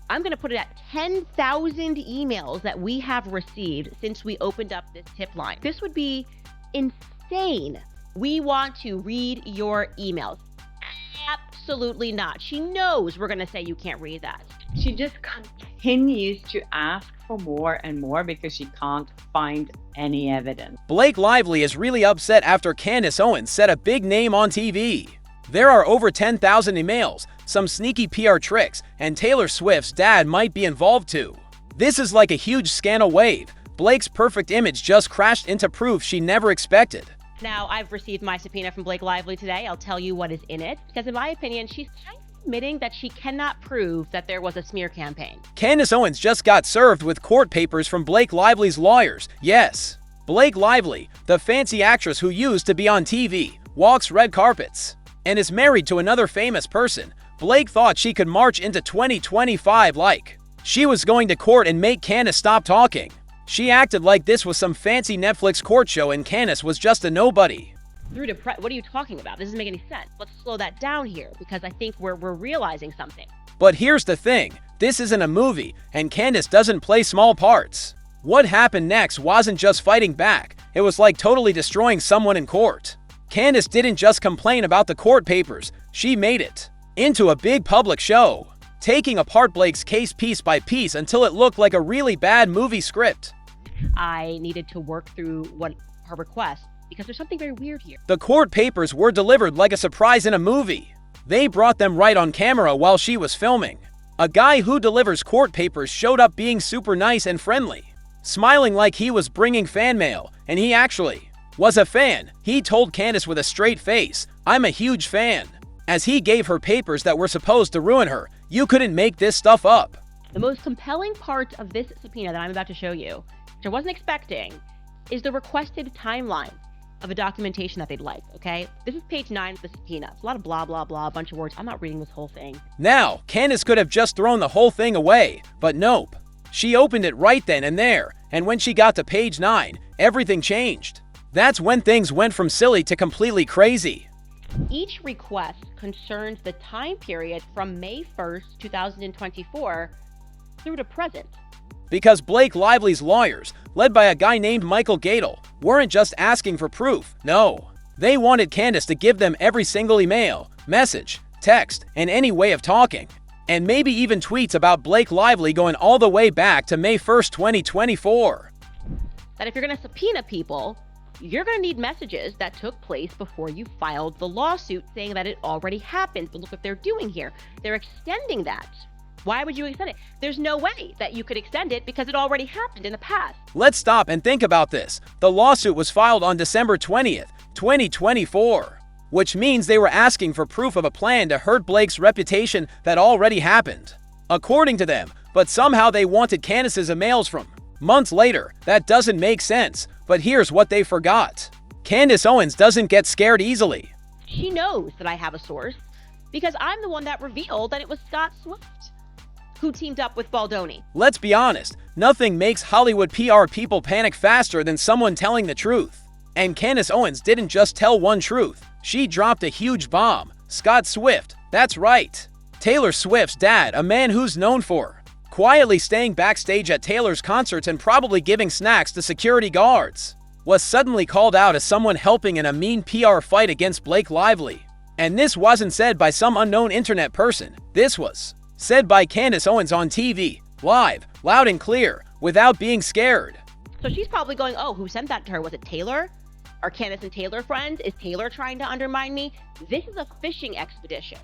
I'm going to put it at 10,000 emails that we have received since we opened up this tip line. This would be insane. We want to read your emails. Absolutely not. She knows we're going to say you can't read that. She just continues to ask for more and more because she can't find any evidence. Blake Lively is really upset after Candace Owens said a big name on TV. There are over 10,000 emails, some sneaky PR tricks, and Taylor Swift's dad might be involved too. This is like a huge scandal wave. Blake's perfect image just crashed into proof she never expected. Now, I've received my subpoena from Blake Lively today. I'll tell you what is in it, because in my opinion, she's kind of admitting that she cannot prove that there was a smear campaign. Candace Owens just got served with court papers from Blake Lively's lawyers. Yes, Blake Lively, the fancy actress who used to be on TV, walks red carpets, and is married to another famous person. Blake thought she could march into 2025 like she was going to court and make Candace stop talking. She acted like this was some fancy Netflix court show and Candace was just a nobody. What are you talking about? This doesn't make any sense. Let's slow that down here, because I think we're realizing something. But here's the thing, this isn't a movie, and Candace doesn't play small parts. What happened next wasn't just fighting back, it was like totally destroying someone in court. Candace didn't just complain about the court papers, she made it into a big public show, taking apart Blake's case piece by piece until it looked like a really bad movie script. I needed to work through her request because there's something very weird here. The court papers were delivered like a surprise in a movie. They brought them right on camera while she was filming. A guy who delivers court papers showed up being super nice and friendly, smiling like he was bringing fan mail, and he actually was a fan. He told Candace with a straight face, "I'm a huge fan," as he gave her papers that were supposed to ruin her. You couldn't make this stuff up. The most compelling part of this subpoena that I'm about to show you, which I wasn't expecting, is the requested timeline of a documentation that they'd like, okay? This is page 9 of the subpoena. It's a lot of blah, blah, blah, a bunch of words. I'm not reading this whole thing. Now, Candace could have just thrown the whole thing away, but nope. She opened it right then and there, and when she got to page 9, everything changed. That's when things went from silly to completely crazy. Each request concerns the time period from May 1st, 2024 through to present. Because Blake Lively's lawyers, led by a guy named Michael Gadel, weren't just asking for proof. No, they wanted Candace to give them every single email, message, text, and any way of talking. And maybe even tweets about Blake Lively going all the way back to May 1st, 2024. That if you're going to subpoena people, you're going to need messages that took place before you filed the lawsuit saying that it already happened. But look what they're doing here. They're extending that. Why would you extend it? There's no way that you could extend it because it already happened in the past. Let's stop and think about this. The lawsuit was filed on December 20th, 2024, which means they were asking for proof of a plan to hurt Blake's reputation that already happened, according to them, but somehow they wanted Candace's emails from months later. That doesn't make sense, but here's what they forgot. Candace Owens doesn't get scared easily. She knows that I have a source because I'm the one that revealed that it was Scott Swift who teamed up with Baldoni. Let's be honest, nothing makes Hollywood PR people panic faster than someone telling the truth. And Candace Owens didn't just tell one truth. She dropped a huge bomb. Scott Swift, that's right. Taylor Swift's dad, a man who's known for quietly staying backstage at Taylor's concerts and probably giving snacks to security guards, was suddenly called out as someone helping in a mean PR fight against Blake Lively. And this wasn't said by some unknown internet person. This was said by Candace Owens on TV, live, loud and clear, without being scared. So she's probably going, oh, who sent that to her? Was it Taylor? Are Candace and Taylor friends? Is Taylor trying to undermine me? This is a fishing expedition.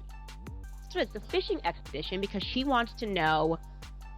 So it's a fishing expedition because she wants to know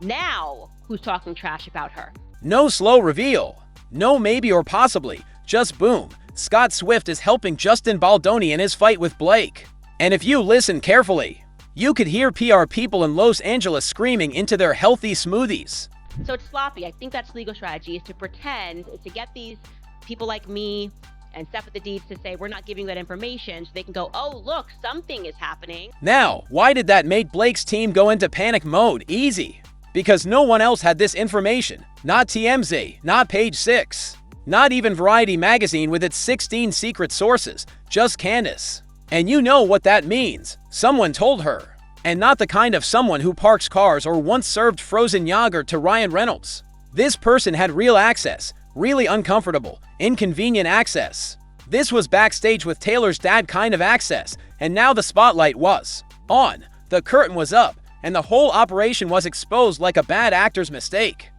now who's talking trash about her. No slow reveal. No maybe or possibly. Just boom. Scott Swift is helping Justin Baldoni in his fight with Blake. And if you listen carefully, you could hear PR people in Los Angeles screaming into their healthy smoothies. So it's sloppy. I think that's legal strategy, is to pretend, to get these people like me and Steph with the Deeds to say we're not giving that information so they can go, oh, look, something is happening. Now, why did that make Blake's team go into panic mode? Easy. Because no one else had this information. Not TMZ, not Page 6, not even Variety magazine with its 16 secret sources, just Candace. And you know what that means. Someone told her. and not the kind of someone who parks cars or once served frozen yogurt to Ryan Reynolds. This person had real access, really uncomfortable, inconvenient access. This was backstage with Taylor's dad kind of access, and now the spotlight was on. The curtain was up, and the whole operation was exposed like a bad actor's mistake.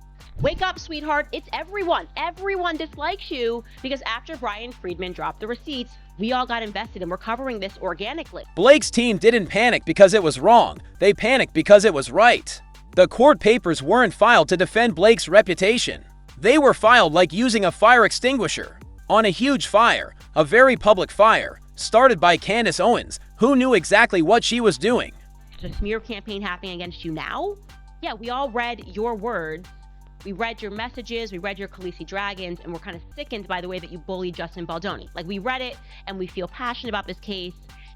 Wake up, sweetheart. It's everyone. Everyone dislikes you because after Brian Friedman dropped the receipts, we all got invested and we're covering this organically. Blake's team didn't panic because it was wrong. They panicked because it was right. The court papers weren't filed to defend Blake's reputation. They were filed like using a fire extinguisher on a huge fire, a very public fire, started by Candace Owens, who knew exactly what she was doing. There's a smear campaign happening against you now? Yeah, we all read your words. We read your messages, we read your Khaleesi Dragons, and we're kind of sickened by the way that you bullied Justin Baldoni. Like, we read it, and we feel passionate about this case,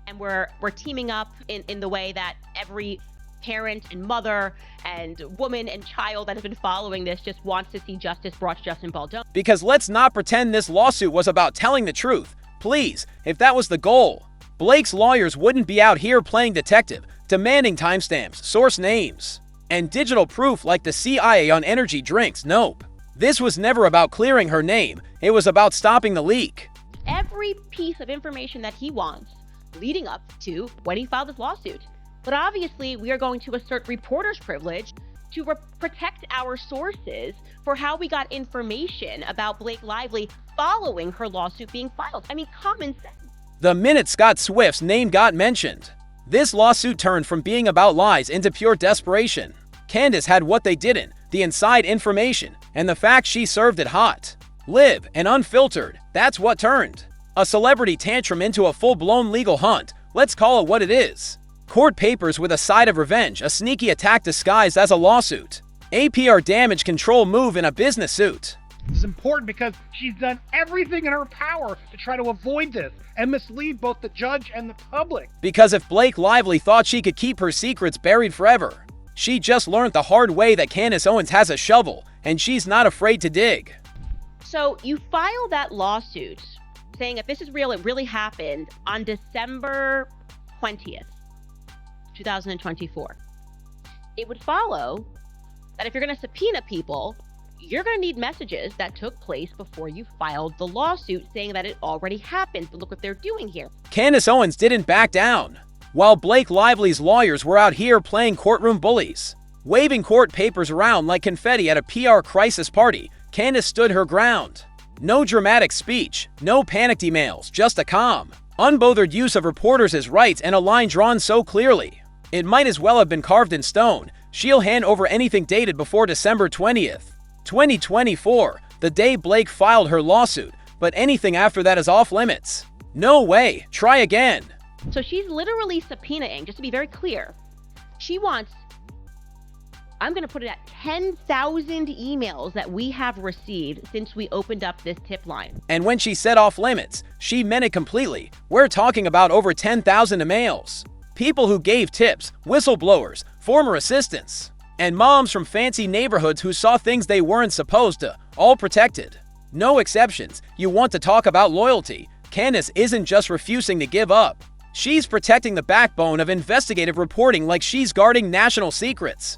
and we're teaming up in the way that every parent and mother and woman and child that has been following this just wants to see justice brought to Justin Baldoni. Because let's not pretend this lawsuit was about telling the truth. Please, if that was the goal, Blake's lawyers wouldn't be out here playing detective, demanding timestamps, source names, and digital proof like the CIA on energy drinks. Nope. This was never about clearing her name. It was about stopping the leak. Every piece of information that he wants leading up to when he filed this lawsuit. But obviously, we are going to assert reporter's privilege to protect our sources for how we got information about Blake Lively following her lawsuit being filed. I mean, common sense. The minute Scott Swift's name got mentioned, this lawsuit turned from being about lies into pure desperation. Candace had what they didn't, the inside information, and the fact she served it hot. Live and unfiltered, that's what turned a celebrity tantrum into a full-blown legal hunt. Let's call it what it is. Court papers with a side of revenge, a sneaky attack disguised as a lawsuit. APR damage control move in a business suit. This is important because she's done everything in her power to try to avoid this and mislead both the judge and the public. Because if Blake Lively thought she could keep her secrets buried forever, she just learned the hard way that Candace Owens has a shovel, and she's not afraid to dig. So you file that lawsuit saying if this is real, it really happened on December 20th, 2024. It would follow that if you're going to subpoena people, you're going to need messages that took place before you filed the lawsuit saying that it already happened. But look what they're doing here. Candace Owens didn't back down. While Blake Lively's lawyers were out here playing courtroom bullies, waving court papers around like confetti at a PR crisis party, Candace stood her ground. No dramatic speech, no panicked emails, just a calm, unbothered use of reporters' rights and a line drawn so clearly. It might as well have been carved in stone. She'll hand over anything dated before December 20th, 2024, the day Blake filed her lawsuit, but anything after that is off limits. No way, try again. So she's literally subpoenaing, just to be very clear, she wants, I'm going to put it at 10,000 emails that we have received since we opened up this tip line. And when she said off limits, she meant it completely. We're talking about over 10,000 emails. People who gave tips, whistleblowers, former assistants, and moms from fancy neighborhoods who saw things they weren't supposed to, all protected. No exceptions. You want to talk about loyalty. Candace isn't just refusing to give up. She's protecting the backbone of investigative reporting like she's guarding national secrets.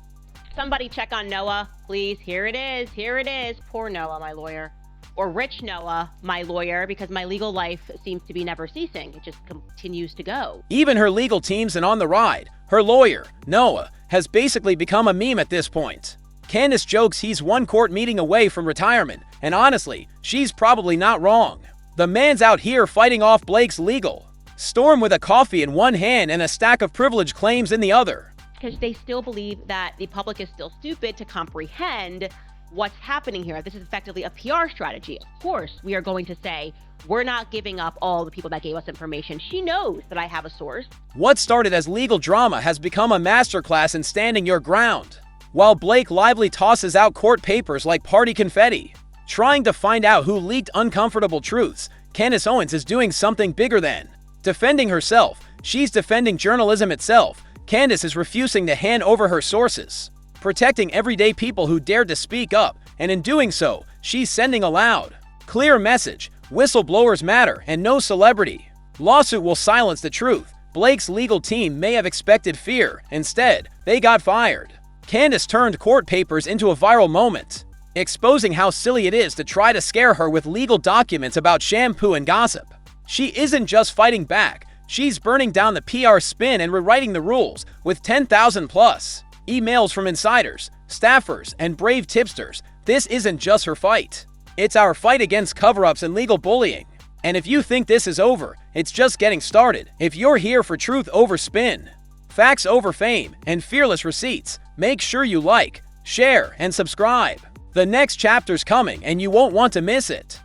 Somebody check on Noah, please. Here it is. Here it is. Poor Noah, my lawyer. Or rich Noah, my lawyer, because my legal life seems to be never ceasing. It just continues to go. Even her legal team's in on the ride. Her lawyer, Noah, has basically become a meme at this point. Candace jokes he's one court meeting away from retirement, and honestly, she's probably not wrong. The man's out here fighting off Blake's legal storm with a coffee in one hand and a stack of privilege claims in the other. Because they still believe that the public is still stupid to comprehend what's happening here. This is effectively a PR strategy. Of course, we are going to say, we're not giving up all the people that gave us information. She knows that I have a source. What started as legal drama has become a masterclass in standing your ground. While Blake Lively tosses out court papers like party confetti, trying to find out who leaked uncomfortable truths, Candace Owens is doing something bigger than defending herself. She's defending journalism itself. Candace is refusing to hand over her sources, protecting everyday people who dared to speak up, and in doing so, she's sending a loud, clear message. Whistleblowers matter, and no celebrity lawsuit will silence the truth. Blake's legal team may have expected fear. Instead, they got fired. Candace turned court papers into a viral moment, exposing how silly it is to try to scare her with legal documents about shampoo and gossip. She isn't just fighting back, she's burning down the PR spin and rewriting the rules with 10,000 plus emails from insiders, staffers, and brave tipsters. This isn't just her fight. It's our fight against cover-ups and legal bullying. And if you think this is over, it's just getting started. If you're here for truth over spin, facts over fame, and fearless receipts, make sure you like, share, and subscribe. The next chapter's coming and you won't want to miss it.